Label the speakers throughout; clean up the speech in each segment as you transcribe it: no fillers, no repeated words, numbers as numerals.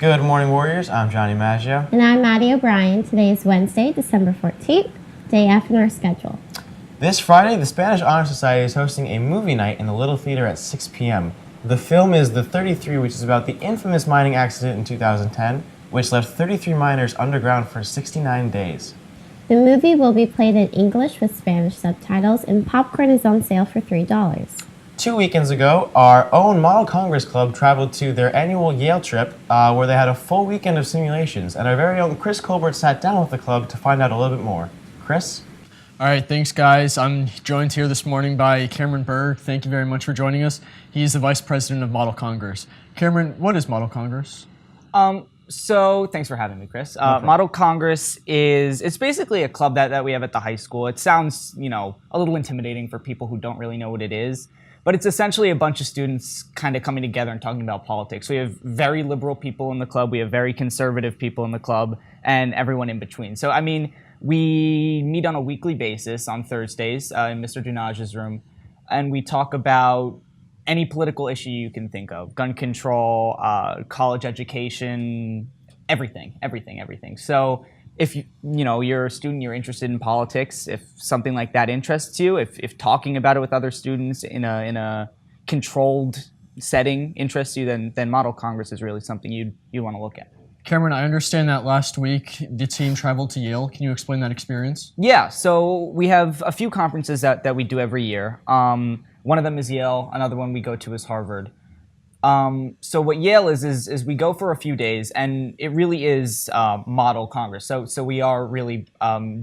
Speaker 1: Good morning, Warriors. I'm Johnny Maggio.
Speaker 2: And I'm Maddie O'Brien. Today is Wednesday, December 14th, day F in our schedule.
Speaker 1: This Friday, the Spanish Honor Society is hosting a movie night in the Little Theater at 6 p.m. The film is The 33, which is about the infamous mining accident in 2010, which left 33 miners underground for 69 days.
Speaker 2: The movie will be played in English with Spanish subtitles, and popcorn is on sale for $3.
Speaker 1: 2 weekends ago, our own Model Congress Club traveled to their annual Yale trip, where they had a full weekend of simulations, and our very own Chris Colbert sat down with the club to find out a little bit more. Chris?
Speaker 3: All right, thanks, guys. I'm joined here this morning by Cameron Berg. Thank you very much for joining us. He's the Vice President of Model Congress. Cameron, what is Model Congress?
Speaker 4: So thanks for having me, Chris. Model Congress it's basically a club that we have at the high school. It sounds, a little intimidating for people who don't really know what it is, but it's essentially a bunch of students kind of coming together and talking about politics. We have very liberal people in the club, we have very conservative people in the club, and everyone in between. So, we meet on a weekly basis on Thursdays in Mr. Dunage's room, and we talk about any political issue you can think of: gun control, college education, everything. So if you're a student, you're interested in politics, if something like that interests you, if talking about it with other students in a controlled setting interests you, then Model Congress is really something you want to look at.
Speaker 3: Cameron, I understand that last week the team traveled to Yale. Can you explain that experience?
Speaker 4: Yeah, so we have a few conferences that we do every year. One of them is Yale. Another one we go to is Harvard. So what Yale is we go for a few days, and it really is Model Congress. So we are really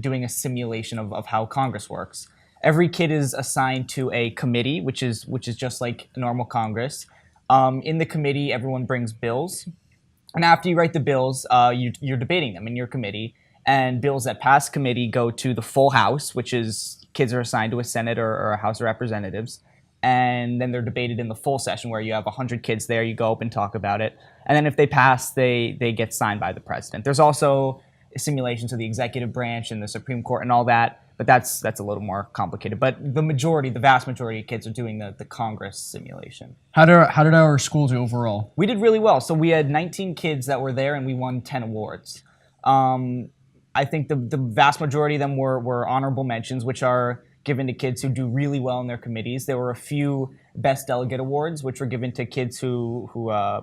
Speaker 4: doing a simulation of how Congress works. Every kid is assigned to a committee, which is just like a normal Congress. In the committee, everyone brings bills, and after you write the bills, you're debating them in your committee. And bills that pass committee go to the full House, which is kids are assigned to a Senate or a House of Representatives. And then they're debated in the full session where you have 100 kids there, you go up and talk about it. And then if they pass, they get signed by the president. There's also simulations of the executive branch and the Supreme Court and all that, but that's a little more complicated. But the vast majority of kids are doing the Congress simulation.
Speaker 3: How did our school do overall?
Speaker 4: We did really well. So we had 19 kids that were there, and we won 10 awards. I think the vast majority of them were honorable mentions, which are given to kids who do really well in their committees. There were a few Best Delegate Awards, which were given to kids who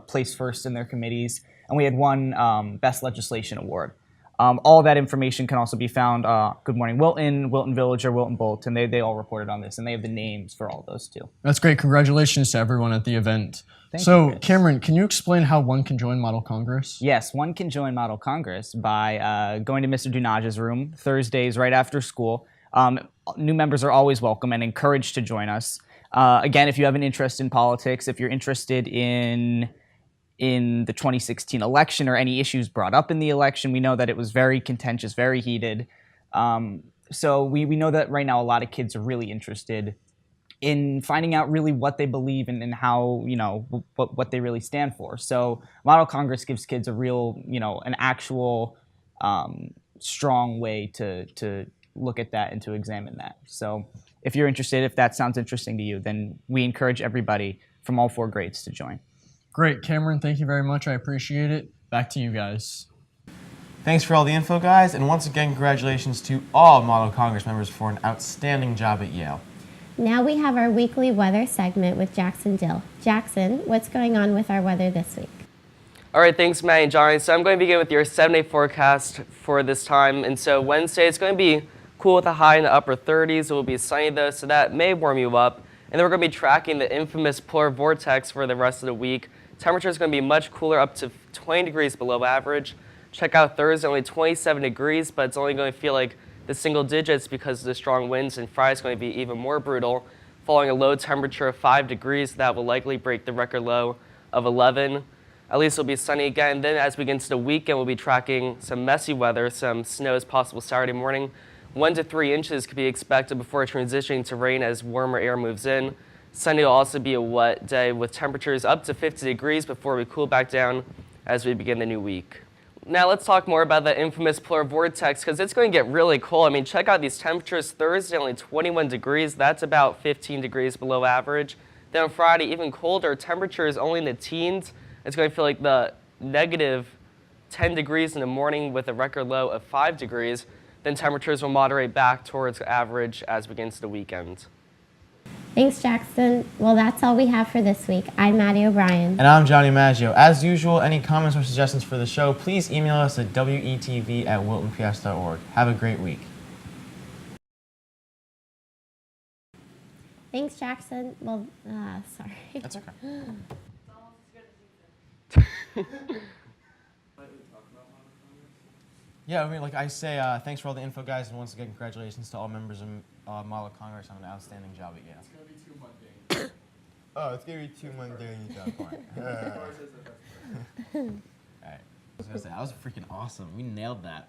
Speaker 4: placed first in their committees. And we had one Best Legislation Award. All that information can also be found, Good Morning Wilton, Wilton Villager, Wilton Bulletin. They all reported on this, and they have the names for all those too.
Speaker 3: That's great. Congratulations to everyone at the event.
Speaker 4: Thank
Speaker 3: you,
Speaker 4: Chris.
Speaker 3: Cameron, can you explain how one can join Model Congress?
Speaker 4: Yes, one can join Model Congress by going to Mr. Dunage's room Thursdays right after school. New members are always welcome and encouraged to join us. Again, if you have an interest in politics, if you're interested in the 2016 election or any issues brought up in the election, we know that it was very contentious, very heated. So we know that right now a lot of kids are really interested in finding out really what they believe and how, what they really stand for. So Model Congress gives kids a real, an actual strong way to look at that and to examine that. So if you're interested, if that sounds interesting to you, then we encourage everybody from all 4 grades to join.
Speaker 3: Great. Cameron, thank you very much. I appreciate it. Back to you guys.
Speaker 1: Thanks for all the info, guys, and once again, congratulations to all Model Congress members for an outstanding job at Yale.
Speaker 2: Now we have our weekly weather segment with Jackson Dill. Jackson, what's going on with our weather this week?
Speaker 5: All right, thanks, Maddie and Johnny. So I'm going to begin with your 7-day forecast for this time. And so Wednesday, it's going to be cool with a high in the upper 30s. It will be sunny, though, so that may warm you up. And then we're going to be tracking the infamous polar vortex for the rest of the week. Temperature is going to be much cooler, up to 20 degrees below average. Check out Thursday, only 27 degrees, but it's only going to feel like the single digits because of the strong winds. And Friday is going to be even more brutal, following a low temperature of 5 degrees. That will likely break the record low of 11. At least it'll be sunny again. Then as we get into the weekend, we'll be tracking some messy weather. Some snow is possible Saturday morning. 1 to 3 inches could be expected before transitioning to rain as warmer air moves in. Sunday will also be a wet day with temperatures up to 50 degrees before we cool back down as we begin the new week. Now let's talk more about the infamous polar vortex, because it's going to get really cold. Check out these temperatures. Thursday, only 21 degrees. That's about 15 degrees below average. Then on Friday, even colder. Temperatures only in the teens. It's going to feel like the negative 10 degrees in the morning with a record low of 5 degrees. Then temperatures will moderate back towards average as we get into the weekend.
Speaker 2: Thanks, Jackson. Well, that's all we have for this week. I'm Maddie O'Brien.
Speaker 1: And I'm Johnny Maggio. As usual, any comments or suggestions for the show, please email us at wetv@wiltonps.org. Have a great week.
Speaker 2: Thanks, Jackson. Well, sorry.
Speaker 1: That's okay. Yeah, I mean, like I say, thanks for all the info, guys, and once again, congratulations to all members of Model Congress on an outstanding job at Yale.
Speaker 6: It's going to be too mundane.
Speaker 1: Oh, it's gonna be too mundane. You got point. All right. I was gonna say that was freaking awesome. We nailed that.